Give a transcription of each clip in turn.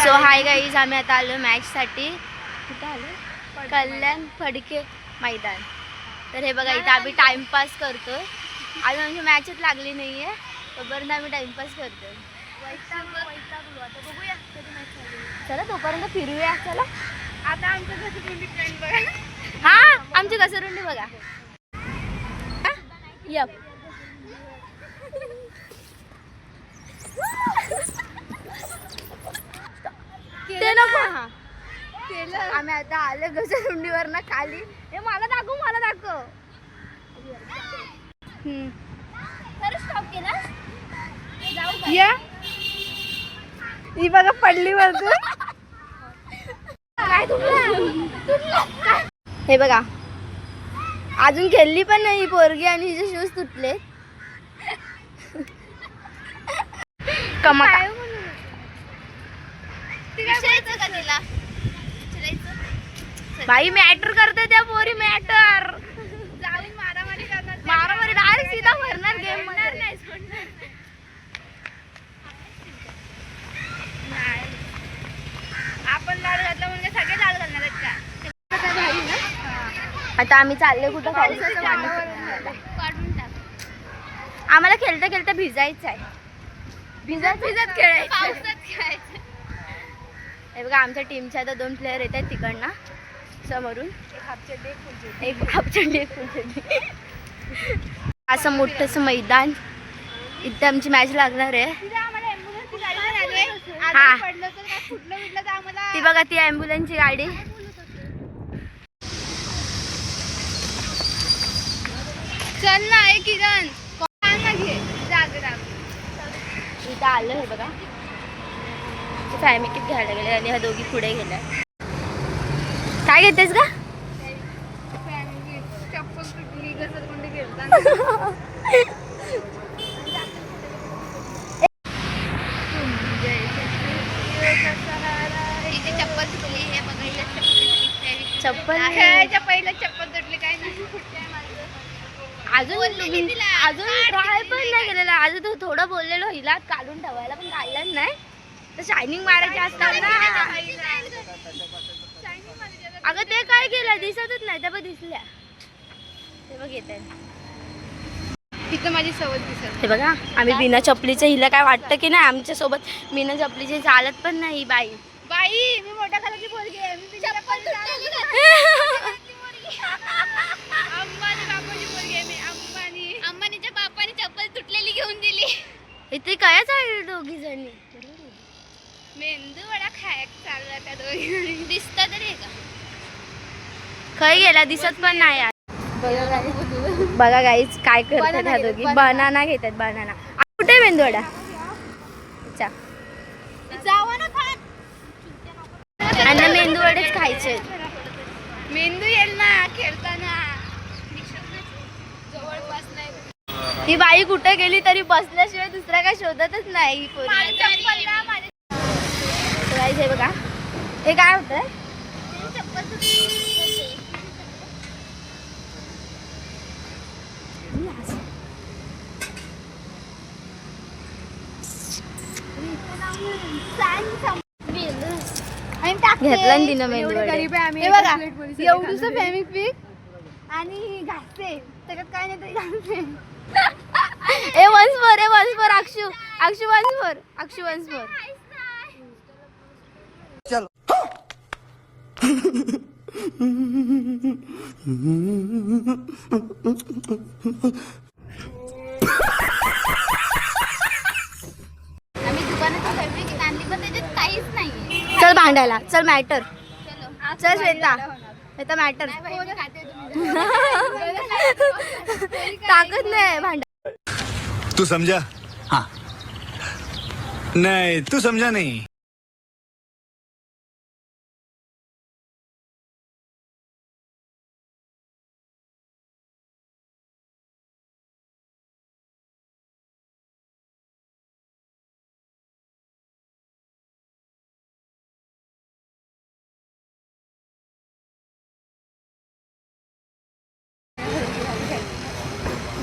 So hi guys, आम्ही आता आलो मॅचसाठी. कुठं आलो? कल्याण फडके मैदान. तर हे बघा, इथं आम्ही टाइमपास करतोय. अजून आमची मॅचच लागली नाही आहे, तोपर्यंत आम्ही टाइमपास करतोय. बघूया कधी मॅच चालू. चला तोपर्यंत फिरूया. चला आता आमच्या घसरुंडी फ्रेंड बघा. हा, आमची घसरुंडी बघा. यप ते नको. आम्ही आता आलो घसरुंडीवर ना खाली. हे मला दाखव, मला दाखव. स्टॉप केला. या ही बघा पडली वरतून. हे बघा, अजून खेळली पण नाही पोरगी आणि हिचे शूज तुटले. कमाल भाई मॅटर करते त्या पोरी. मॅटर जाऊन मारामारी करणार. मारामारी डायरेक्ट सीधा भरणार गेम मध्ये. नाही आपण लाड घातला म्हणजे सगळे लाड घालणार आहेत का? आता आम्ही चालले कुठं? पावसाचं काढून टाक. आम्हाला खेळता खेळता भिजायचं आहे. भिजत भिजत खेळायचं, पावसात खेळायचं. हे बघा, आमच्या टीमच्या आता 2 प्लेयर येत आहेत तिकडनं समोरून. एक हाफचड्डी एक फुलचड्डी. असं मोठंसं मैदान. इथं आमची मॅच लागणार आहे. हा, ती बघा, ती ॲम्ब्युलन्सची गाडी. चल ना एक किरण इथं आलं. हे बघा, फॅमिली घ्यायला गेले आणि ह्या दोघी पुढे गेल्या. काय घेतेस का? चप्पल तुटली, घसरगुंडी खेळताना. चप्पल तुटली. हे बघा, चप्पल खेळायच्या पहिलं चप्पल तुटली. काय नाही अजून ट्राय पण नाही केलेला. अजून तो थोडं बोललेलो हिला काढून ठेवायला, पण काढलं नाही. तर शायनिंग मारायची असतात ना. अगं ते काय केलं दिसतच नाही. त्या पण दिसल्या. ते बघ येत आहे तिथं माझी सवय दिसत. हे बघा, आम्ही बिना चपलीचं. हिला काय वाटतं की नाही आमच्या सोबत बिना चपलीचे चालत पण नाही. बाई बाई मी मोठ्या खालाची पोरगी आहे. मी चप्पल अंबानीच्या बापाने चप्पल तुटलेली घेऊन दिली. इथे काय चाललं? दोघी जणी मेंदू वडा खायला चालला त्या दोघी. दिसत तरी का? खाई गेला दिसत पण नाही. बघा गाईज काय करतात ह्या दोघी. बनाना घेतात. बनाना कुठे मेंदू वडा? आणि मेंदू वडेच खायचे. मेंदू येईल ना खेळताना. जवळपास नाही. ही बाई कुठे गेली तरी बसल्याशिवाय दुसरा काय शोधतच नाही. हे बघा, हे काय होतंय? घेतला तिनं मेंदू वडे. हे बघा, एवढूसं फेमिक्विक आणि घासते. त्याच्यात काय नाही तरी घालते. ए वन्स मोर, ए once more. Akshu Akshu once more. Akshu once more. चलो आम्ही दुकानात फेमिक्विक आणली पण त्याच्यात काहीच नाही. चल भांडायला. चल मॅटर. चल श्वेता, श्वेता मॅटर. ताकद नाही भांडा. तू समझा? हाँ. नहीं तू समझा नहीं.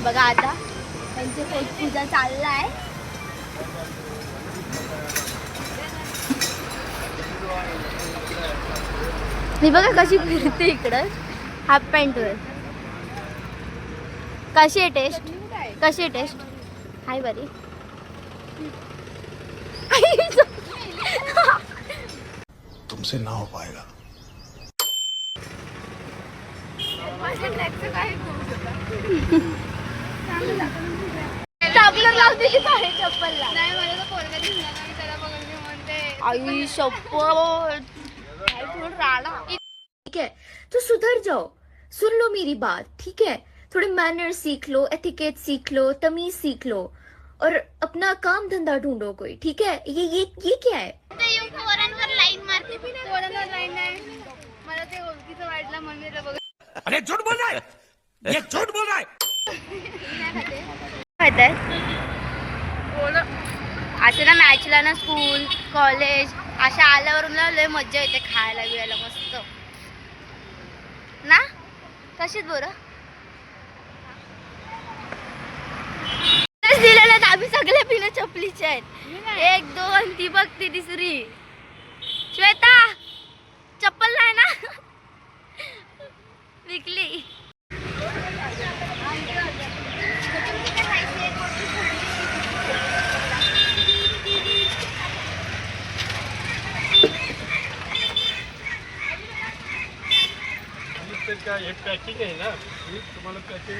बघा आता त्यांची पूजा चाललाय. मी बघा कशी फिरते इकडं हाफ पॅन्टवर. कशी आहे टेस्ट? कशी आहे टेस्ट? हाय बरी. तुमसे ना हो पाएगा. लावते की काय चप्पलला? नाही मला तर पोरगा दिसला नाही त्याला बघून मी म्हणते आई शप्पथ. ठीक है तो सुधर जाओ, सुन लो मेरी बात, ठीक है. थोड़े मैनर सीख लो, एथिकेट सीख लो, तमीज सीख लो और अपना काम धंधा ढूंढो कोई, ठीक है. ये क्या है? पोरांवर लाईन मारते. पोरांवर लाईन नाही मला ते ओळखीचं वाटलं म्हणून बघ. अरे झूठ बोल रहा है, ये झूठ बोल रहा है. असं ना मॅचला ना स्कूल कॉलेज अशा आल्यावर मला लय मज्जा येते खायला बिळायला मस्त ना. कशीच बरं दिलेलं आम्ही सगळे पिणे चपलीचे आहेत. 1 2 ती बघ ती तिसरी. श्वेता चप्पल नाही ना विकली. एक पॅकिंग आहे ना, तुम्हाला पॅकिंग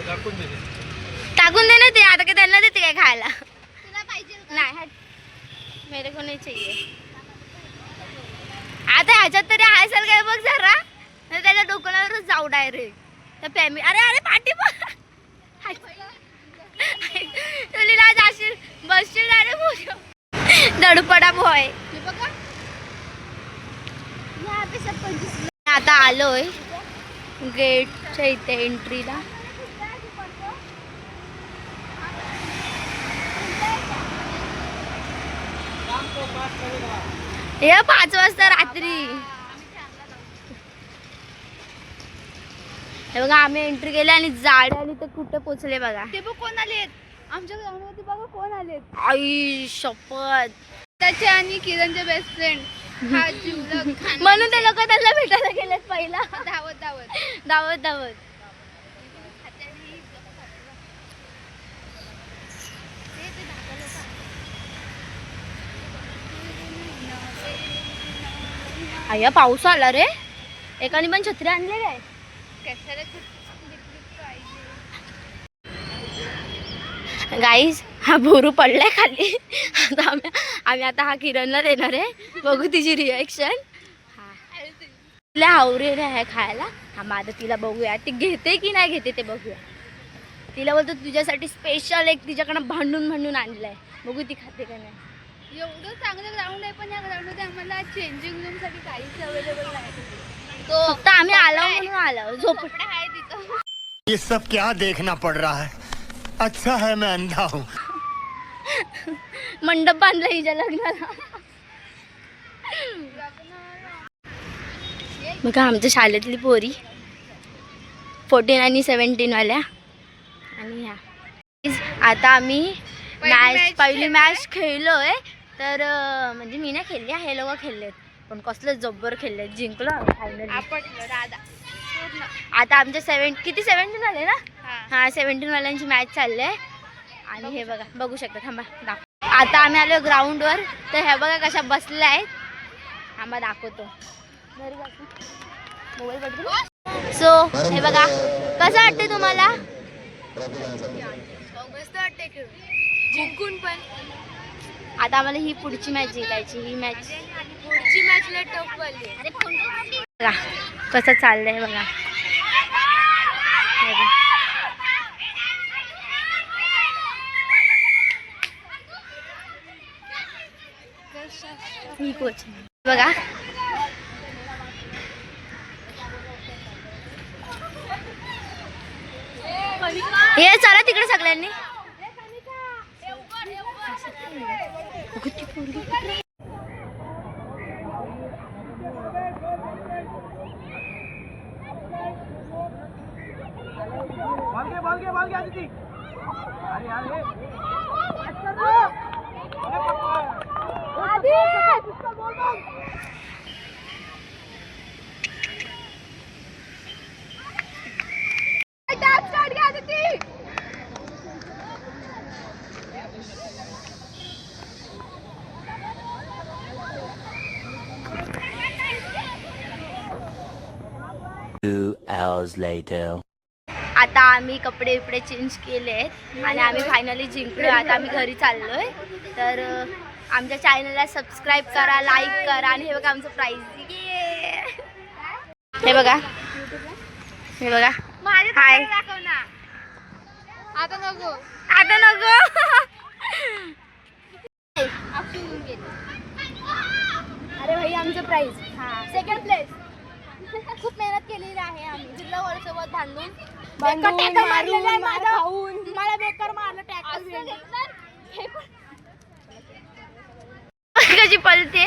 टाकून दे ना ते. आता काय त्यांना देते काय खायला? तुला पाहिजे नाही? मेरे को नाही चाहिए. आता ह्याच्यात तरी आहे सर काय बघ जरा. त्याच्या डोक्यावरच जाऊ डायरेक्ट त्या फॅमिली. अरे अरे पाठी तुला जाशील बसशील डायरेक्ट दडपडा बॉय. आता आलोय गेटच्या इथे एंट्रीला. हे 5 वाजता रात्री. हे बघा आम्ही एंट्री केली आणि जाड आणि ते कुठे पोचले बघा. ते बघ कोण आलेत आमच्या ग्राउंडवरती. बघा कोण आलेत. आई शपथ. त्याचे आणि किरणचे बेस्ट फ्रेंड. म्हणून ते लोक त्यांना भेटायला गेलेत पहिला. धावत धावत धावत धावत. अय्या पाऊस आला रे. एकाने पण छत्री आणलेली आहे. गाईज हा बोरू पडलाय खाली. आता आम्ही आता हा किरणला देणार आहे. बघू तिची रिॲक्शन. तिला आवरेल आहे खायला. हा माझं तिला बघूया ती घेते की नाही घेते ते बघूया. तिला बोलतो तुझ्यासाठी स्पेशल एक तिच्याकडनं भांडून आणलंय. बघू ती खाते का नाही. एवढं चांगलं ग्राउंड आहे पण या ग्राउंडमध्ये आम्हाला चेंजिंग रूम साठी काहीच अवेलेबल नाही. तो फक्त आम्ही आलो म्हणून आलो. झोपडा आहे तिथं. ये सब क्या देखना पड़ रहा है. अच्छा है मैं अंधा हूँ. मंडप बांधला हिच्या लग्नाला. बघा आमच्या शाळेतली पोरी 14 आणि 17 वाल्या. आणि ह्या आता आम्ही पहिली मॅच खेळलोय. तर म्हणजे मी नाही खेळली हे लोक खेळलेत पण कसले जब्बर खेळलेत. जिंकलो फायनली. आता आमच्या 17 आले ना. हा 17 वाल्यांची मॅच चालली आहे. आणि हे बघा बघू शकता. थांबा आता आम्ही आलो ग्राउंडवर. तर हे बघा कशा बसल्या आहेत. थांबा दाखवतो. मोबाईल बघतो. सो हे बघा कसं वाटते तुम्हाला? मस्त वाटते जिंकून पण. आता आम्हाला ही पुढची मॅच जिंकायची. ही मॅच पुढची मॅच लय टफ वाली. बघा कसं चाललंय बघा. ही कोच बघा. हे चला तिकडे सगळ्यांनी. 2 hours later. आता आम्ही कपडे बिपडे चेंज केलेत आणि आम्ही फायनली जिंकलो. आता आम्ही घरी चाललोय. तर आमच्या चॅनलला सबस्क्राईब करा, लाईक करा आणि हे बघा आमचं प्राइज. हे बघा, हे बघा. हाय. आता नको, आता नको. अरे भाई आमचं प्राइज सेकंड प्लेस. खूप मेहनत केलेली आहे आम्ही. जिल्हा वरसोबत भांडून मला बेकार मारलं टॅक्टर. कशी पळते.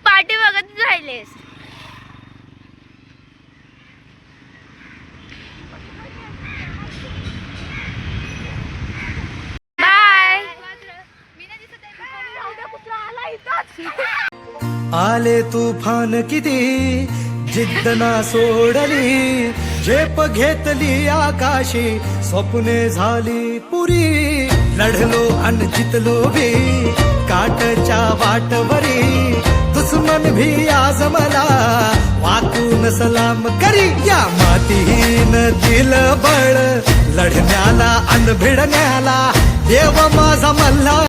पाठी बघत राहिलेस. बाय. आले तुफान किती जिद्द ना सोडली, झेप घेतली आकाशी, स्वप्ने झाली पुरी. लढलो अन जितलो बी काटच्या वाटवरी, दुश्मन भी आज मला वाकून सलाम करी. या मातीहीन दिल बळ लढण्याला अन भिडण्याला, देव माझा मल्हार.